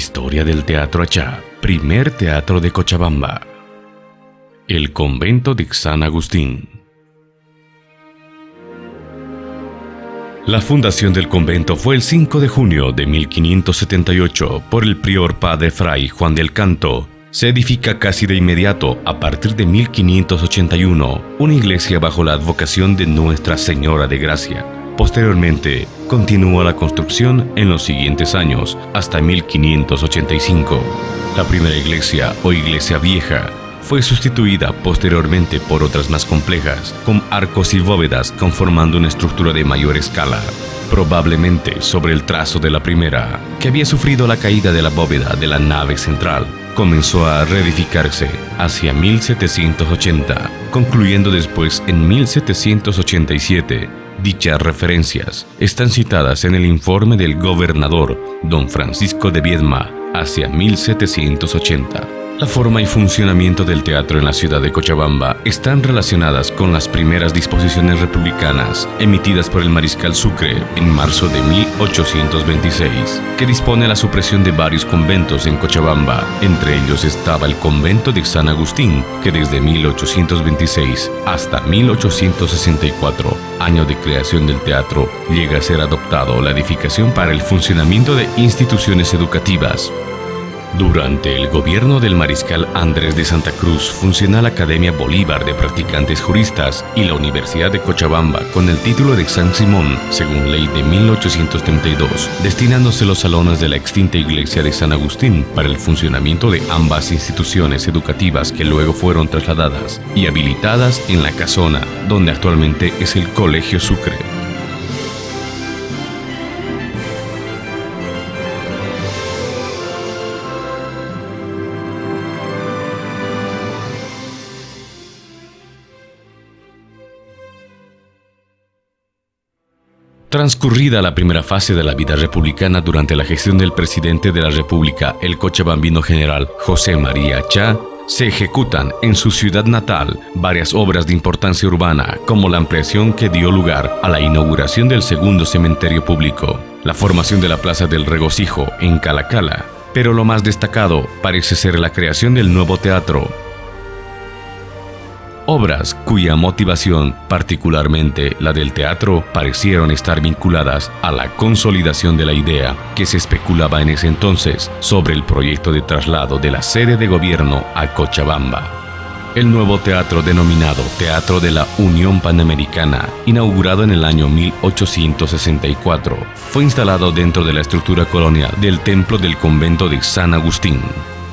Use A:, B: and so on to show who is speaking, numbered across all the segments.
A: Historia del Teatro Achá, primer teatro de Cochabamba. El convento de San Agustín. La fundación del convento fue el 5 de junio de 1578 por el prior padre Fray Juan del Canto. Se edifica casi de inmediato, a partir de 1581, una iglesia bajo la advocación de Nuestra Señora de Gracia. Posteriormente, continuó la construcción en los siguientes años, hasta 1585. La primera iglesia, o iglesia vieja, fue sustituida posteriormente por otras más complejas, con arcos y bóvedas conformando una estructura de mayor escala, probablemente sobre el trazo de la primera, que había sufrido la caída de la bóveda de la nave central. Comenzó a reedificarse hacia 1780, concluyendo después en 1787. Dichas referencias están citadas en el informe del gobernador don Francisco de Viedma hacia 1780. La forma y funcionamiento del teatro en la ciudad de Cochabamba están relacionadas con las primeras disposiciones republicanas emitidas por el mariscal Sucre en marzo de 1826, que dispone la supresión de varios conventos en Cochabamba. Entre ellos estaba el convento de San Agustín, que desde 1826 hasta 1864, año de creación del teatro, llega a ser adoptado la edificación para el funcionamiento de instituciones educativas. Durante el gobierno del mariscal Andrés de Santa Cruz funciona la Academia Bolívar de Practicantes Juristas y la Universidad de Cochabamba con el título de San Simón, según ley de 1832, destinándose los salones de la extinta iglesia de San Agustín para el funcionamiento de ambas instituciones educativas, que luego fueron trasladadas y habilitadas en la casona, donde actualmente es el Colegio Sucre. Transcurrida la primera fase de la vida republicana durante la gestión del presidente de la República, el cochabambino general José María Achá, se ejecutan en su ciudad natal varias obras de importancia urbana, como la ampliación que dio lugar a la inauguración del segundo cementerio público, la formación de la Plaza del Regocijo en Calacala, pero lo más destacado parece ser la creación del nuevo teatro. Obras cuya motivación, particularmente la del teatro, parecieron estar vinculadas a la consolidación de la idea que se especulaba en ese entonces sobre el proyecto de traslado de la sede de gobierno a Cochabamba. El nuevo teatro, denominado Teatro de la Unión Panamericana, inaugurado en el año 1864, fue instalado dentro de la estructura colonial del templo del convento de San Agustín.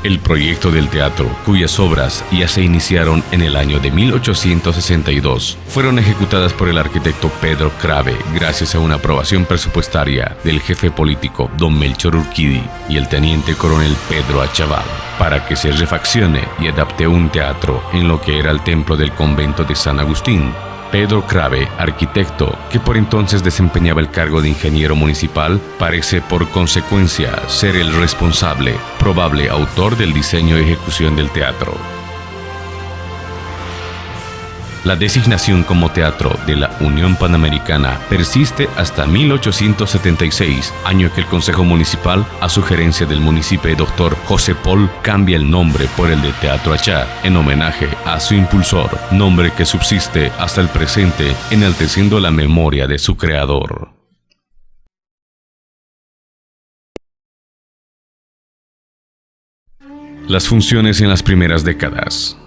A: El proyecto del teatro, cuyas obras ya se iniciaron en el año de 1862, fueron ejecutadas por el arquitecto Pedro Crave gracias a una aprobación presupuestaria del jefe político don Melchor Urquidi y el teniente coronel Pedro Achaval, para que se refaccione y adapte un teatro en lo que era el templo del convento de San Agustín. Pedro Crave, arquitecto, que por entonces desempeñaba el cargo de ingeniero municipal, parece por consecuencia ser el responsable, probable autor del diseño y ejecución del teatro. La designación como teatro de la Unión Panamericana persiste hasta 1876, año que el Consejo Municipal, a sugerencia del municipio Dr. José Paul, cambia el nombre por el de Teatro Achá, en homenaje a su impulsor, nombre que subsiste hasta el presente, enalteciendo la memoria de su creador. Las funciones en las primeras décadas.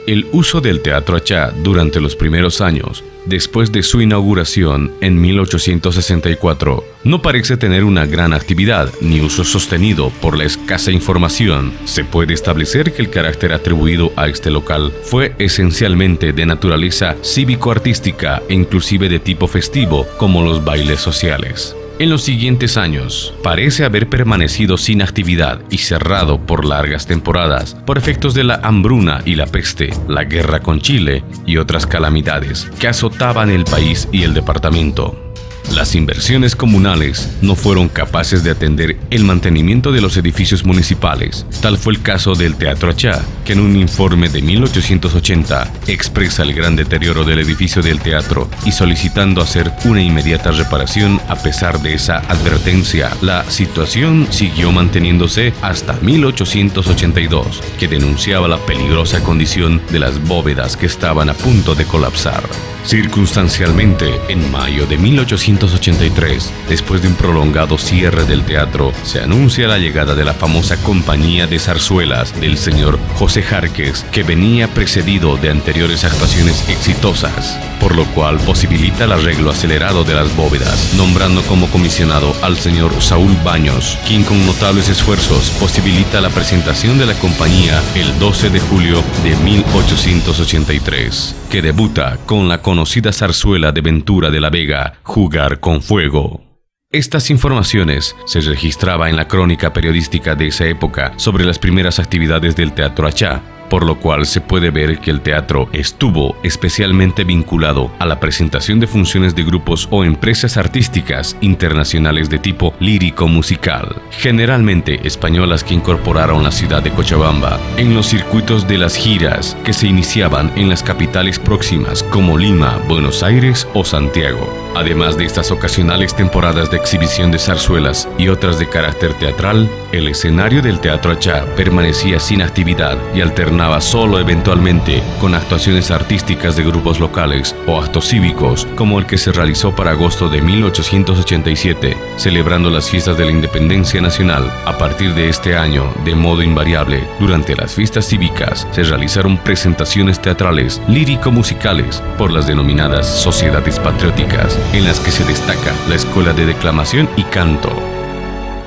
A: El uso del Teatro Achá durante los primeros años, después de su inauguración en 1864, no parece tener una gran actividad ni uso sostenido por la escasa información. Se puede establecer que el carácter atribuido a este local fue esencialmente de naturaleza cívico-artística e inclusive de tipo festivo, como los bailes sociales. En los siguientes años, parece haber permanecido sin actividad y cerrado por largas temporadas por efectos de la hambruna y la peste, la guerra con Chile y otras calamidades que azotaban el país y el departamento. Las inversiones comunales no fueron capaces de atender el mantenimiento de los edificios municipales. Tal fue el caso del Teatro Achá, que en un informe de 1880 expresa el gran deterioro del edificio del teatro y solicitando hacer una inmediata reparación. A pesar de esa advertencia, la situación siguió manteniéndose hasta 1882, que denunciaba la peligrosa condición de las bóvedas que estaban a punto de colapsar. Circunstancialmente, en mayo de 1883, después de un prolongado cierre del teatro, se anuncia la llegada de la famosa compañía de zarzuelas del señor José Járquez, que venía precedido de anteriores actuaciones exitosas, por lo cual posibilita el arreglo acelerado de las bóvedas, nombrando como comisionado al señor Saúl Baños, quien con notables esfuerzos posibilita la presentación de la compañía el 12 de julio de 1883, que debuta con la conocida zarzuela de Ventura de la Vega, Jugar con Fuego. Estas informaciones se registraba en la crónica periodística de esa época sobre las primeras actividades del Teatro Achá, por lo cual se puede ver que el teatro estuvo especialmente vinculado a la presentación de funciones de grupos o empresas artísticas internacionales de tipo lírico-musical, generalmente españolas, que incorporaron la ciudad de Cochabamba en los circuitos de las giras que se iniciaban en las capitales próximas como Lima, Buenos Aires o Santiago. Además de estas ocasionales temporadas de exhibición de zarzuelas y otras de carácter teatral, el escenario del Teatro Achá permanecía sin actividad y alternaba solo eventualmente con actuaciones artísticas de grupos locales o actos cívicos, como el que se realizó para agosto de 1887, celebrando las fiestas de la Independencia Nacional. A partir de este año, de modo invariable, durante las fiestas cívicas, se realizaron presentaciones teatrales lírico-musicales por las denominadas sociedades patrióticas, en las que se destaca la Escuela de Declamación y Canto.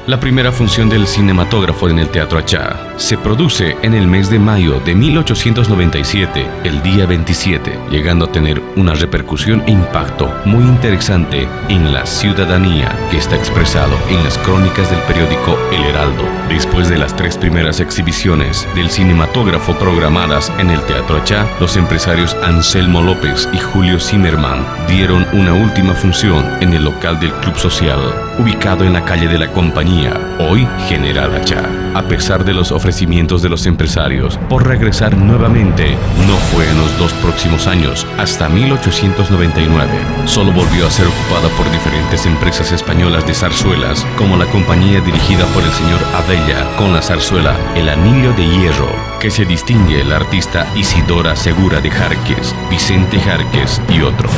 A: La primera función del cinematógrafo en el Teatro Achá se produce en el mes de mayo de 1897, el día 27, llegando a tener una repercusión e impacto muy interesante en la ciudadanía, que está expresado en las crónicas del periódico El Heraldo. Después de las 3 primeras exhibiciones del cinematógrafo programadas en el Teatro Achá, los empresarios Anselmo López y Julio Zimmerman dieron una última función en el local del Club Social, ubicado en la calle de la Compañía, hoy General Achá. A pesar de los ofrecimientos de los empresarios por regresar nuevamente, no fue en los 2 próximos años, hasta 1899. Solo volvió a ser ocupada por diferentes empresas españolas de zarzuelas, como la compañía dirigida por el señor Abella, con la zarzuela El Anillo de Hierro, que se distingue el artista Isidora Segura de Járquez, Vicente Járquez y otros.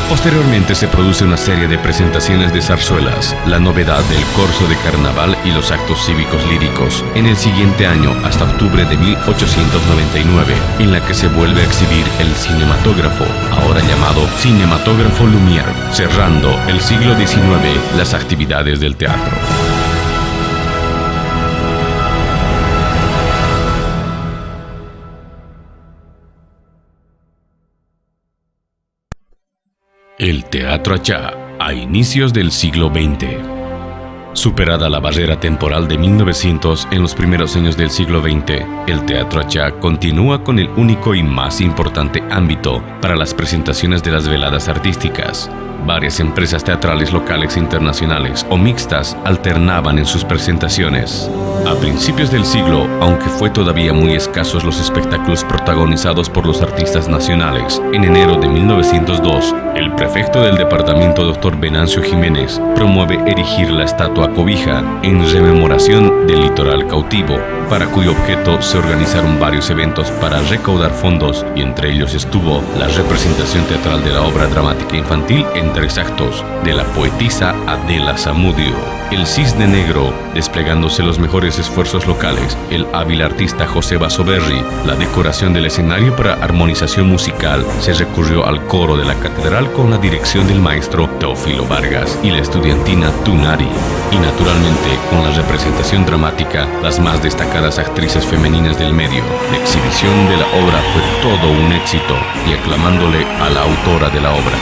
A: Posteriormente se produce una serie de presentaciones de zarzuelas, la novedad del corso de carnaval y los actos cívicos líricos, en el siguiente año hasta octubre de 1899, en la que se vuelve a exhibir el cinematógrafo, ahora llamado Cinematógrafo Lumière, cerrando el siglo XIX las actividades del teatro. El Teatro Achá a inicios del siglo XX. Superada la barrera temporal de 1900 en los primeros años del siglo XX, el Teatro Achá continúa con el único y más importante ámbito para las presentaciones de las veladas artísticas. Varias empresas teatrales locales e internacionales o mixtas alternaban en sus presentaciones. A principios del siglo, aunque fue todavía muy escasos los espectáculos protagonizados por los artistas nacionales, en enero de 1902, el prefecto del departamento, Dr. Venancio Jiménez, promueve erigir la estatua Cobija en rememoración del litoral cautivo, para cuyo objeto se organizaron varios eventos para recaudar fondos, y entre ellos estuvo la representación teatral de la obra dramática infantil en 3 actos de la poetisa Adela Zamudio, El Cisne Negro, desplegándose los mejores esfuerzos locales, el hábil artista José Basoberri, la decoración del escenario para armonización musical, se recurrió al coro de la catedral con la dirección del maestro Teófilo Vargas y la estudiantina Tunari, y naturalmente con la representación dramática, las más destacadas actrices femeninas del medio. La exhibición de la obra fue todo un éxito, y aclamándole a la autora de la obra.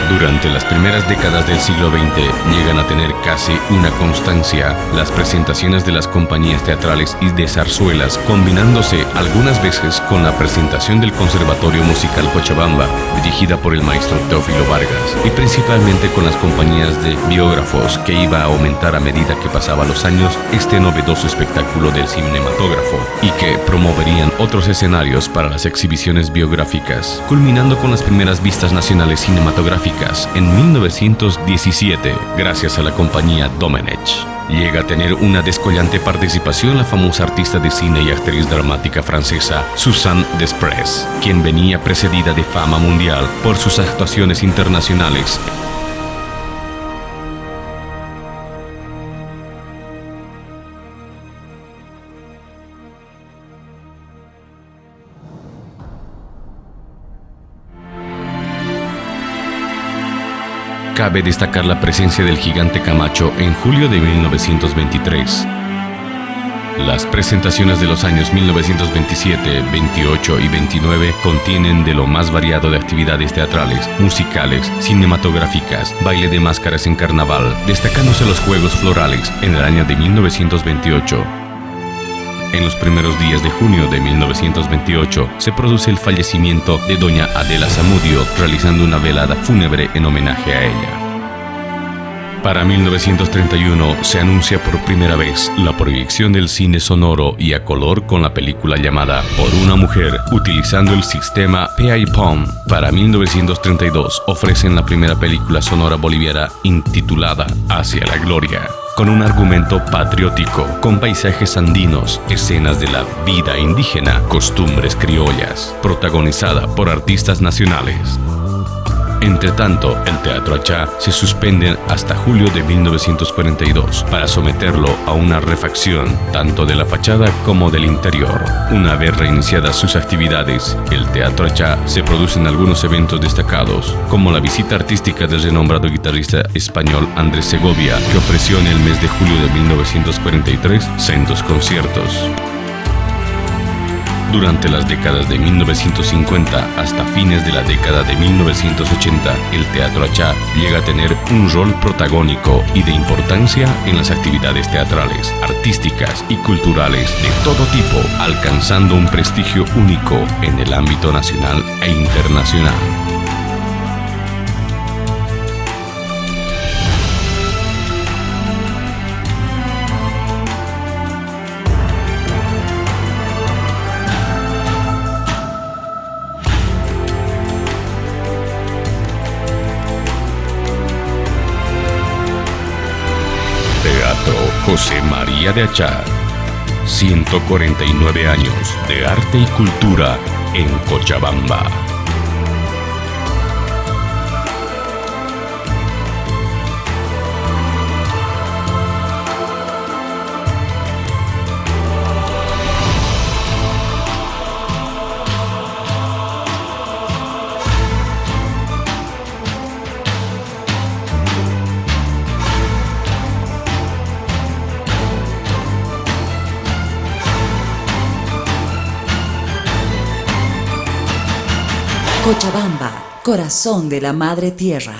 A: Durante las primeras décadas del siglo XX llegan a tener casi una constancia las presentaciones de las compañías teatrales y de zarzuelas, combinándose algunas veces con la presentación del Conservatorio Musical Cochabamba, dirigida por el maestro Teófilo Vargas, y principalmente con las compañías de biógrafos, que iba a aumentar a medida que pasaban los años este novedoso espectáculo del cinematógrafo, y que promoverían otros escenarios para las exhibiciones biográficas, culminando con las primeras vistas nacionales cinematográficas en 1917, gracias a la compañía Domenech. Llega a tener una descollante participación la famosa artista de cine y actriz dramática francesa Suzanne Desprez, quien venía precedida de fama mundial por sus actuaciones internacionales. Cabe destacar la presencia del Gigante Camacho en julio de 1923. Las presentaciones de los años 1927, 28 y 29 contienen de lo más variado de actividades teatrales, musicales, cinematográficas, baile de máscaras en carnaval, destacándose los Juegos Florales en el año de 1928. En los primeros días de junio de 1928 se produce el fallecimiento de doña Adela Zamudio, realizando una velada fúnebre en homenaje a ella. Para 1931 se anuncia por primera vez la proyección del cine sonoro y a color con la película llamada Por una mujer, utilizando el sistema PI-POM. Para 1932 ofrecen la primera película sonora boliviana intitulada Hacia la Gloria, con un argumento patriótico, con paisajes andinos, escenas de la vida indígena, costumbres criollas, protagonizada por artistas nacionales. Entre tanto, el Teatro Achá se suspende hasta julio de 1942 para someterlo a una refacción, tanto de la fachada como del interior. Una vez reiniciadas sus actividades, el Teatro Achá se producen algunos eventos destacados, como la visita artística del renombrado guitarrista español Andrés Segovia, que ofreció en el mes de julio de 1943 sendos conciertos. Durante las décadas de 1950 hasta fines de la década de 1980, el Teatro Achá llega a tener un rol protagónico y de importancia en las actividades teatrales, artísticas y culturales de todo tipo, alcanzando un prestigio único en el ámbito nacional e internacional. Teatro José María de Achá. 149 años de arte y cultura en Cochabamba.
B: Cochabamba, corazón de la Madre Tierra.